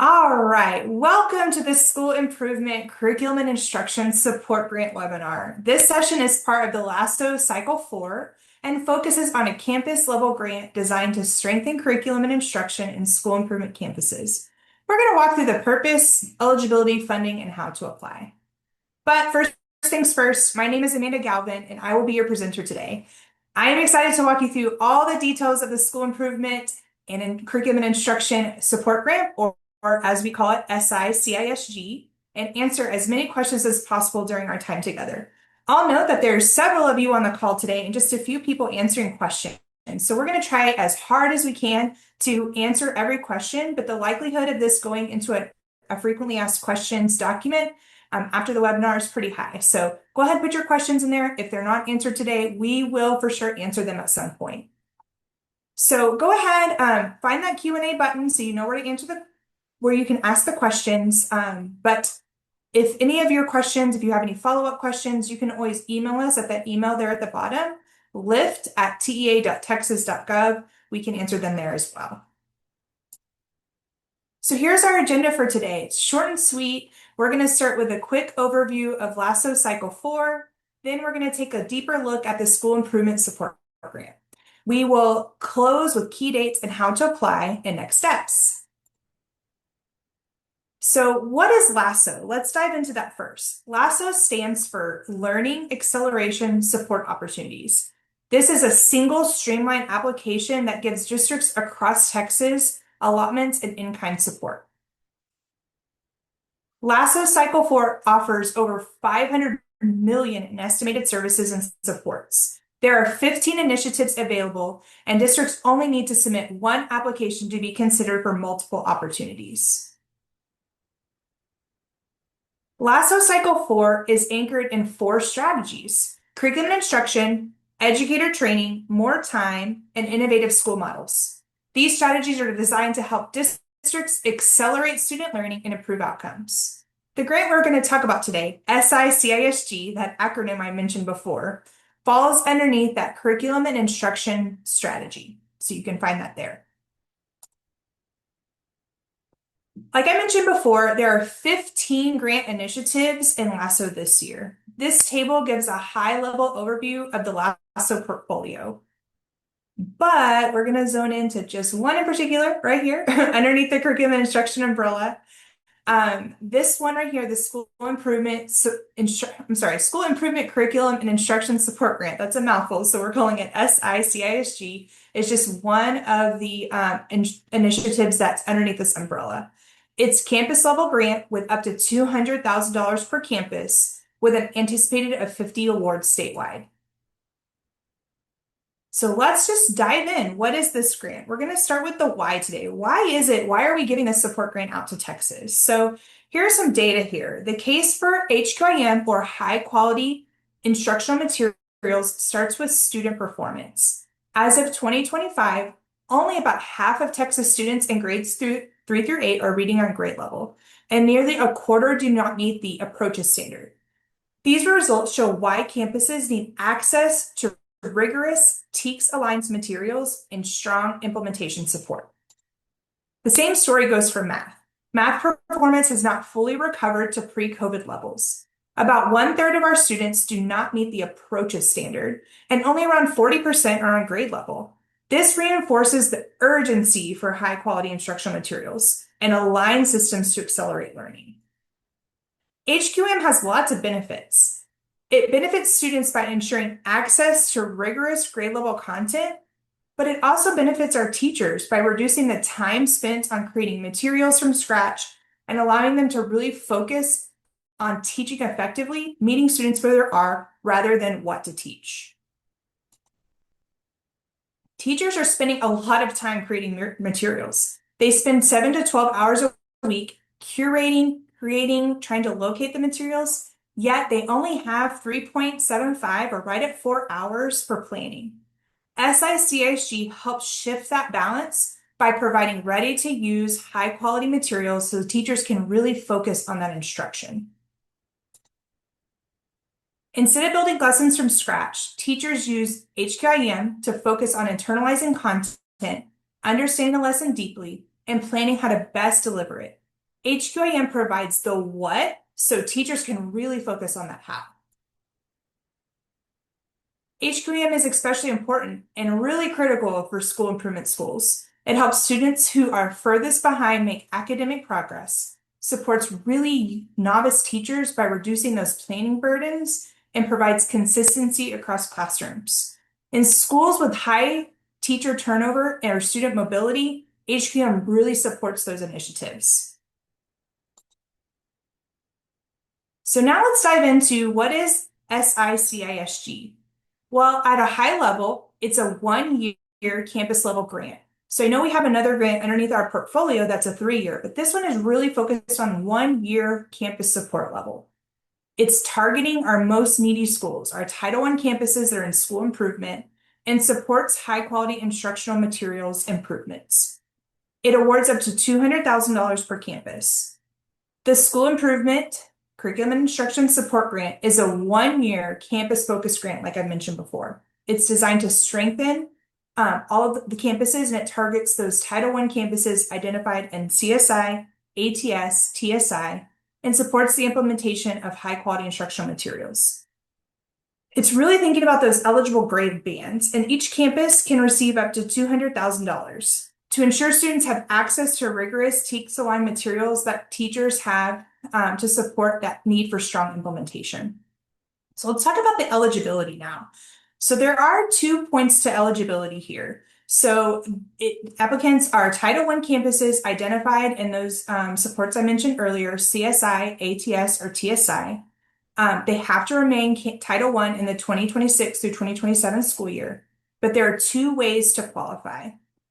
All right, welcome to the School Improvement Curriculum and Instruction Support Grant webinar. This session is part of the LASO Cycle 4 and focuses on a campus-level grant designed to strengthen curriculum and instruction in school improvement campuses. We're going to walk through the purpose, eligibility, funding, and how to apply. But first things first, my name is Amanda Galvin, and I will be your presenter today. I am excited to walk you through all the details of the School Improvement and Curriculum and Instruction Support Grant, or as we call it, CISG, and answer as many questions as possible during our time together. I'll note that there's several of you on the call today and just a few people answering questions. So we're going to try as hard as we can to answer every question, but the likelihood of this going into a frequently asked questions document after the webinar is pretty high. So go ahead and put your questions in there. If they're not answered today, we will for sure answer them at some point. So go ahead, find that Q&A button so you know where you can ask the questions. But if any of your questions, if you have any follow-up questions, you can always email us at that email there at the bottom, lift@tea.texas.gov. We can answer them there as well. So here's our agenda for today. It's short and sweet. We're going to start with a quick overview of LASO Cycle 4. Then we're going to take a deeper look at the School Improvement Support Grant. We will close with key dates and how to apply and next steps. So what is LASO? Let's dive into that first. LASO stands for Learning Acceleration Support Opportunities. This is a single streamlined application that gives districts across Texas allotments and in-kind support. LASO Cycle 4 offers over 500 million in estimated services and supports. There are 15 initiatives available, and districts only need to submit one application to be considered for multiple opportunities. LASO Cycle 4 is anchored in 4 strategies: curriculum and instruction, educator training, more time, and innovative school models. These strategies are designed to help districts accelerate student learning and improve outcomes. The grant we're going to talk about today, CISG, that acronym I mentioned before, falls underneath that curriculum and instruction strategy. So you can find that there. Like I mentioned before, there are 15 grant initiatives in LASO this year. This table gives a high-level overview of the LASO portfolio. But we're going to zone into just one in particular right here underneath the curriculum and instruction umbrella. This one right here, the School Improvement Curriculum and Instruction Support Grant. That's a mouthful, so we're calling it CISG. It's just one of the initiatives that's underneath this umbrella. It's campus level grant with up to $200,000 per campus with an anticipated of 50 awards statewide. So let's just dive in. What is this grant? We're going to start with the why today. Why is it? Why are we giving this support grant out to Texas? So here's some data here. The case for HQIM, or high quality instructional materials, starts with student performance. As of 2025, only about half of Texas students in grades 3 through 8 are reading on grade level, and nearly a quarter do not meet the approaches standard. These results show why campuses need access to rigorous TEKS-aligned materials and strong implementation support. The same story goes for math. Math performance has not fully recovered to pre-COVID levels. About 1/3 of our students do not meet the approaches standard, and only around 40% are on grade level. This reinforces the urgency for high-quality instructional materials and align systems to accelerate learning. HQM has lots of benefits. It benefits students by ensuring access to rigorous grade level content, but it also benefits our teachers by reducing the time spent on creating materials from scratch and allowing them to really focus on teaching effectively, meeting students where they are rather than what to teach. Teachers are spending a lot of time creating materials. They spend 7 to 12 hours a week curating, creating, trying to locate the materials, yet they only have 3.75 or right at 4 hours for planning. CISG helps shift that balance by providing ready-to-use, high-quality materials so teachers can really focus on that instruction. Instead of building lessons from scratch, teachers use HQIM to focus on internalizing content, understanding the lesson deeply, and planning how to best deliver it. HQAM provides the what, so teachers can really focus on that how. HQAM is especially important and really critical for school improvement schools. It helps students who are furthest behind make academic progress, supports really novice teachers by reducing those planning burdens, and provides consistency across classrooms. In schools with high teacher turnover or student mobility, HQAM really supports those initiatives. So now let's dive into what is SICISG. Well, at a high level, it's a 1-year campus level grant. So I know we have another grant underneath our portfolio that's a 3-year, but this one is really focused on 1-year campus support level. It's targeting our most needy schools, our Title I campuses that are in school improvement, and supports high quality instructional materials improvements. It awards up to $200,000 per campus. The School Improvement Curriculum and Instruction Support Grant is a 1-year campus-focused grant, like I mentioned before. It's designed to strengthen all of the campuses, and it targets those Title I campuses identified in CSI, ATS, TSI, and supports the implementation of high-quality instructional materials. It's really thinking about those eligible grade bands, and each campus can receive up to $200,000 to ensure students have access to rigorous TEKS-aligned materials that teachers have to support that need for strong implementation. So let's talk about the eligibility now. So there are 2 points to eligibility here. So applicants are Title I campuses identified in those supports I mentioned earlier, CSI, ATS, or TSI. They have to remain Title I in the 2026 through 2027 school year, but there are 2 ways to qualify.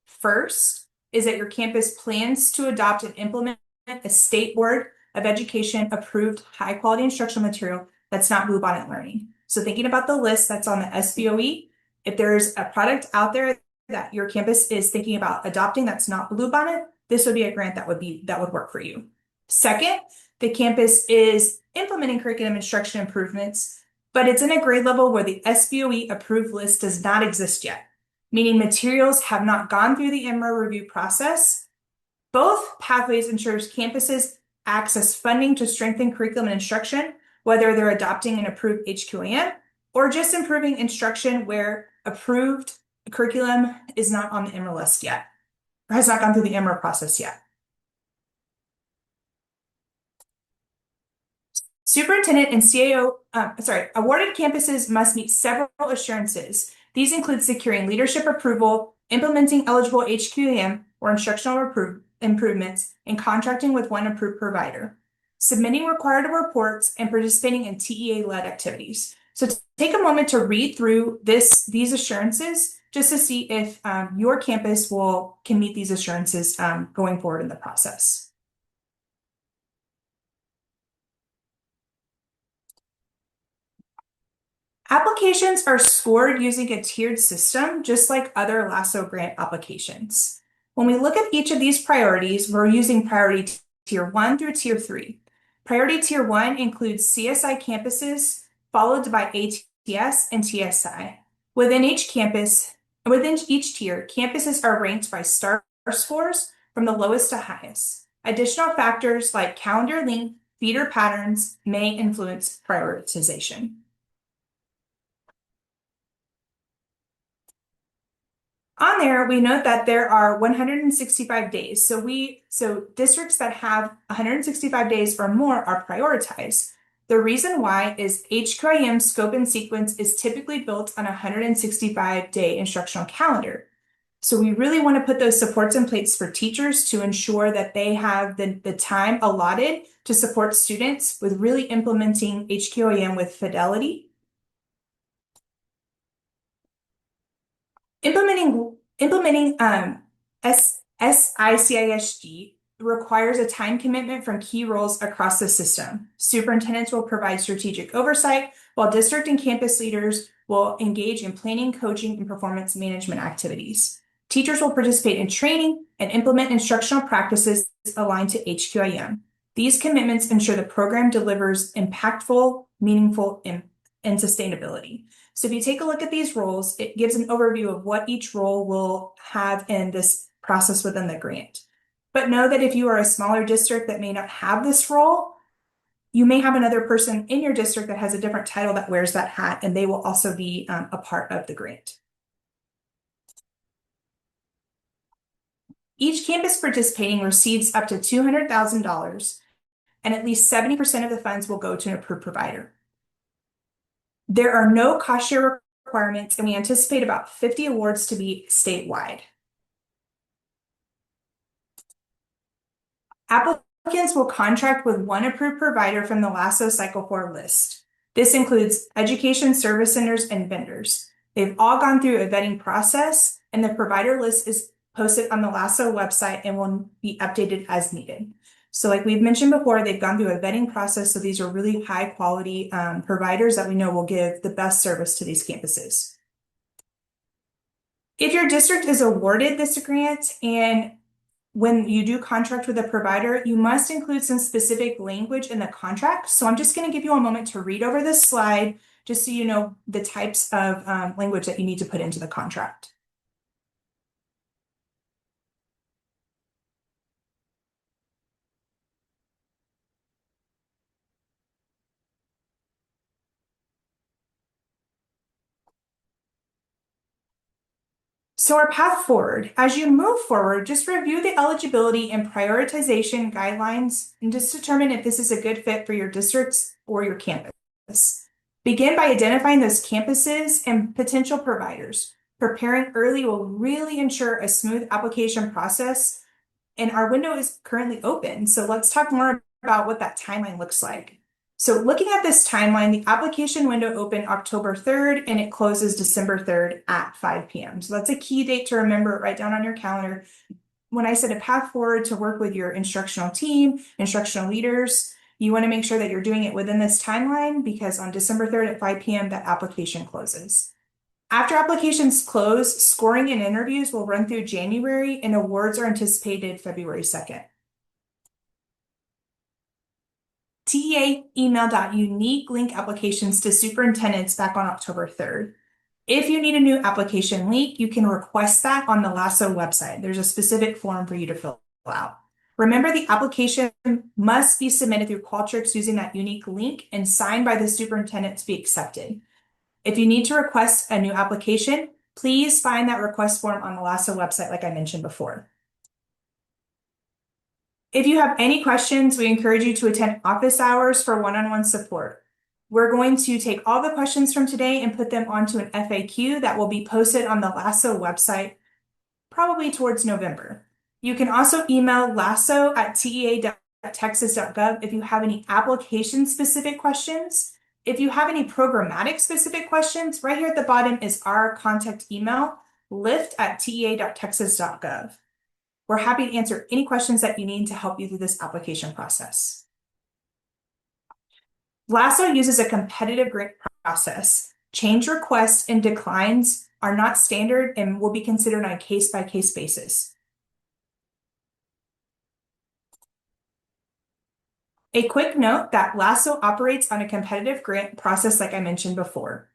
First is that your campus plans to adopt and implement a state board of education approved high quality instructional material that's not Bluebonnet learning. So thinking about the list that's on the SBOE, if there's a product out there that your campus is thinking about adopting that's not Bluebonnet, this would be a grant that would work for you. Second, the campus is implementing curriculum instruction improvements, but it's in a grade level where the SBOE approved list does not exist yet, meaning materials have not gone through the MRO review process. Both pathways ensures campuses access funding to strengthen curriculum and instruction, whether they're adopting an approved HQAM or just improving instruction where approved curriculum is not on the MRO list yet, or has not gone through the MRO process yet. Superintendent and CAO, awarded campuses must meet several assurances. These include securing leadership approval, implementing eligible HQAM or instructional improvements, and contracting with one approved provider, submitting required reports, and participating in TEA-led activities. So take a moment to read through these assurances just to see if your campus can meet these assurances going forward in the process. Applications are scored using a tiered system, just like other LASO grant applications. When we look at each of these priorities, we're using priority tier 1 through tier 3. Priority tier 1 includes CSI campuses, followed by ATS and TSI. Within each tier, campuses are ranked by star scores from the lowest to highest. Additional factors like calendar length, feeder patterns may influence prioritization. On there, we note that there are 165 days. So districts that have 165 days or more are prioritized. The reason why is HQIM scope and sequence is typically built on a 165-day instructional calendar. So we really want to put those supports in place for teachers to ensure that they have the time allotted to support students with really implementing HQIM with fidelity. Implementing SICISG requires a time commitment from key roles across the system. Superintendents will provide strategic oversight, while district and campus leaders will engage in planning, coaching, and performance management activities. Teachers will participate in training and implement instructional practices aligned to HQIM. These commitments ensure the program delivers impactful, meaningful, and sustainability. So if you take a look at these roles, it gives an overview of what each role will have in this process within the grant. But know that if you are a smaller district that may not have this role, you may have another person in your district that has a different title that wears that hat, and they will also be a part of the grant. Each campus participating receives up to $200,000, and at least 70% of the funds will go to an approved provider. There are no cost share requirements, and we anticipate about 50 awards to be statewide. Applicants will contract with one approved provider from the LASO Cycle 4 list. This includes education service centers and vendors. They've all gone through a vetting process, and the provider list is posted on the LASO website and will be updated as needed. So like we've mentioned before, they've gone through a vetting process, so these are really high quality providers that we know will give the best service to these campuses. If your district is awarded this grant, and when you do contract with a provider, you must include some specific language in the contract. So I'm just going to give you a moment to read over this slide, just so you know the types of language that you need to put into the contract. So our path forward, as you move forward, just review the eligibility and prioritization guidelines and just determine if this is a good fit for your districts or your campus. Begin by identifying those campuses and potential providers. Preparing early will really ensure a smooth application process, and our window is currently open. So let's talk more about what that timeline looks like. So looking at this timeline, the application window opened October 3rd and it closes December 3rd at 5 p.m. So that's a key date to remember, write down on your calendar. When I said a path forward to work with your instructional team, instructional leaders, you want to make sure that you're doing it within this timeline, because on December 3rd at 5 p.m. that application closes. After applications close, scoring and interviews will run through January, and awards are anticipated February 2nd. TEA emailed out unique link applications to superintendents back on October 3rd. If you need a new application link, you can request that on the LASO website. There's a specific form for you to fill out. Remember, the application must be submitted through Qualtrics using that unique link and signed by the superintendent to be accepted. If you need to request a new application, please find that request form on the LASO website like I mentioned before. If you have any questions, we encourage you to attend office hours for one-on-one support. We're going to take all the questions from today and put them onto an FAQ that will be posted on the LASO website probably towards November. You can also email laso@tea.texas.gov if you have any application-specific questions. If you have any programmatic-specific questions, right here at the bottom is our contact email, lift@tea.texas.gov. We're happy to answer any questions that you need to help you through this application process. LASO uses a competitive grant process. Change requests and declines are not standard and will be considered on a case-by-case basis. A quick note that LASO operates on a competitive grant process like I mentioned before.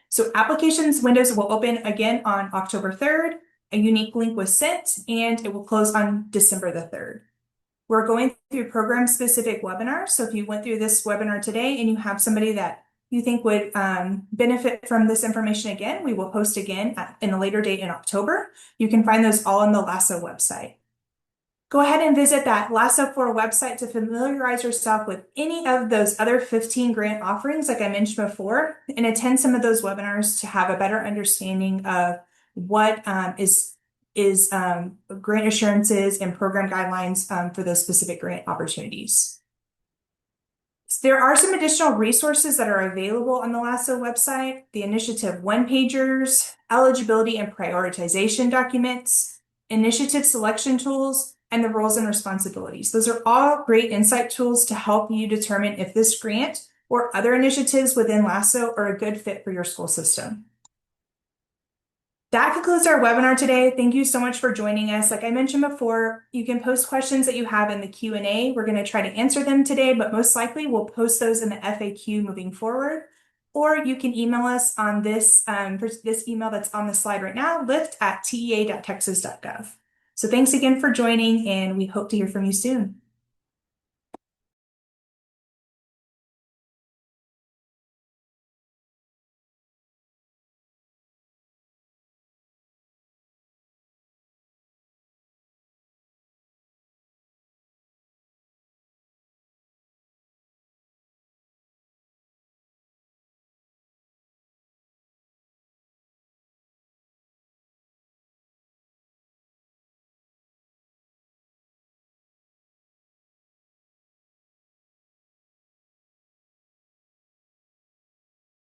So applications windows will open again on October 3rd. A unique link was sent, and it will close on December the 3rd. We're going through program-specific webinars. So if you went through this webinar today and you have somebody that you think would benefit from this information again, we will post again in a later date in October. You can find those all on the LASO website. Go ahead and visit that LASO 4 website to familiarize yourself with any of those other 15 grant offerings like I mentioned before, and attend some of those webinars to have a better understanding of what is grant assurances and program guidelines for those specific grant opportunities. So there are some additional resources that are available on the LASO website: the initiative one-pagers, eligibility and prioritization documents, initiative selection tools, and the roles and responsibilities. Those are all great insight tools to help you determine if this grant or other initiatives within LASO are a good fit for your school system. That concludes our webinar today. Thank you so much for joining us. Like I mentioned before, you can post questions that you have in the Q&A. We're going to try to answer them today, but most likely we'll post those in the FAQ moving forward. Or you can email us on this email that's on the slide right now, lift@tea.texas.gov. So thanks again for joining, and we hope to hear from you soon.